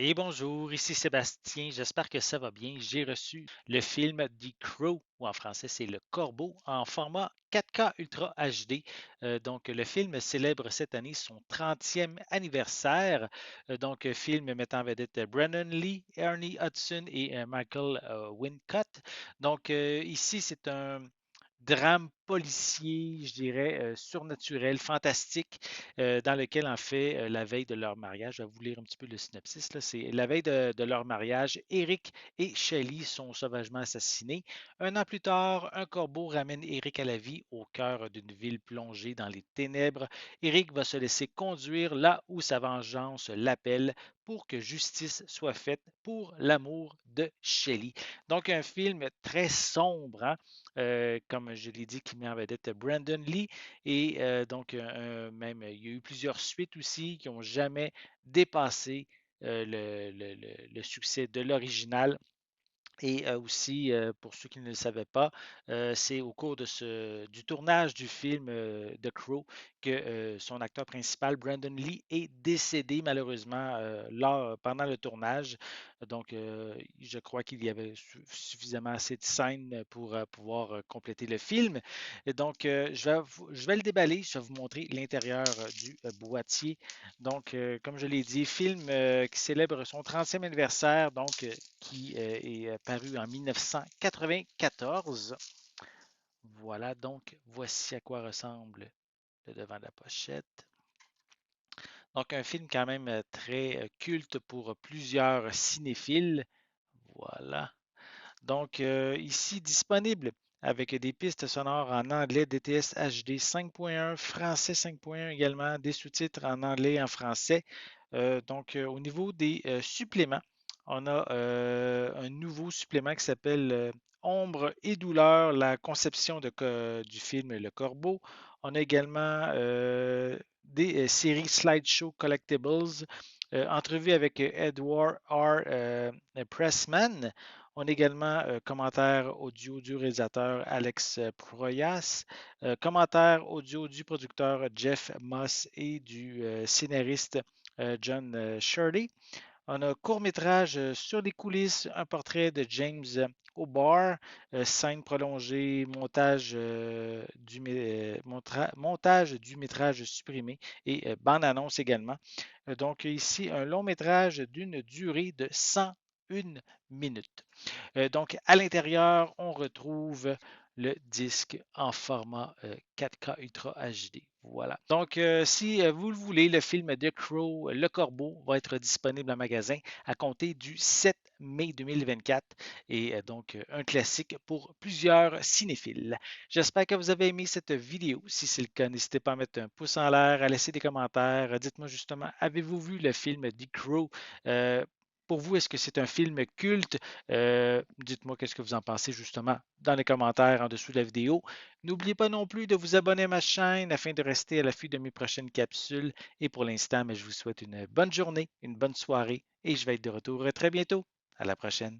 Et bonjour, ici Sébastien, j'espère que ça va bien. J'ai reçu le film The Crow, ou en français c'est Le Corbeau, en format 4K Ultra HD. Donc le film célèbre cette année son 30e anniversaire. Film mettant en vedette Brennan Lee, Ernie Hudson et Michael Wincott. Ici c'est un drame policier, je dirais, surnaturel, fantastique, dans lequel, en fait, la veille de leur mariage, je vais vous lire un petit peu le synopsis, là, c'est la veille de leur mariage, Eric et Shelley sont sauvagement assassinés. Un an plus tard, un corbeau ramène Eric à la vie au cœur d'une ville plongée dans les ténèbres. Eric va se laisser conduire là où sa vengeance l'appelle pour que justice soit faite pour l'amour de Shelley. Donc, un film très sombre, hein, comme je l'ai dit, qui met en vedette Brandon Lee. Même, il y a eu plusieurs suites aussi qui n'ont jamais dépassé le succès de l'original. Pour ceux qui ne le savaient pas, c'est au cours du tournage du film The Crow que son acteur principal, Brandon Lee, est décédé malheureusement pendant le tournage. Je crois qu'il y avait suffisamment assez de scènes pour pouvoir compléter le film. Je vais le déballer, je vais vous montrer l'intérieur du boîtier. Comme je l'ai dit, film qui célèbre son 30e anniversaire, qui est paru en 1994. Voilà, donc voici à quoi ressemble le devant de la pochette. Donc, un film quand même très culte pour plusieurs cinéphiles. Voilà. Ici, disponible avec des pistes sonores en anglais DTS HD 5.1, français 5.1 également, des sous-titres en anglais et en français. Au niveau des suppléments, on a un nouveau supplément qui s'appelle Ombre et douleur, la conception du film Le Corbeau. On a également des séries Slideshow Collectibles, entrevue avec Edward Pressman. On a également commentaire audio du réalisateur Alex Proyas, commentaire audio du producteur Jeff Moss et du scénariste John Shirley. On a court-métrage sur les coulisses, un portrait de James O'Barr, scène prolongée, montage du métrage supprimé et bande-annonce également. Ici, un long métrage d'une durée de 101 minutes. À l'intérieur, on retrouve le disque en format 4K Ultra HD. Voilà. Si vous le voulez, le film The Crow, Le Corbeau, va être disponible en magasin à compter du 7 mai 2024 et un classique pour plusieurs cinéphiles. J'espère que vous avez aimé cette vidéo. Si c'est le cas, n'hésitez pas à mettre un pouce en l'air, à laisser des commentaires. Dites-moi justement, avez-vous vu le film The Crow? Euh, pour vous, est-ce que c'est un film culte? Dites-moi qu'est-ce que vous en pensez justement dans les commentaires en dessous de la vidéo. N'oubliez pas non plus de vous abonner à ma chaîne afin de rester à l'affût de mes prochaines capsules. Et pour l'instant, je vous souhaite une bonne journée, une bonne soirée et je vais être de retour très bientôt. À la prochaine.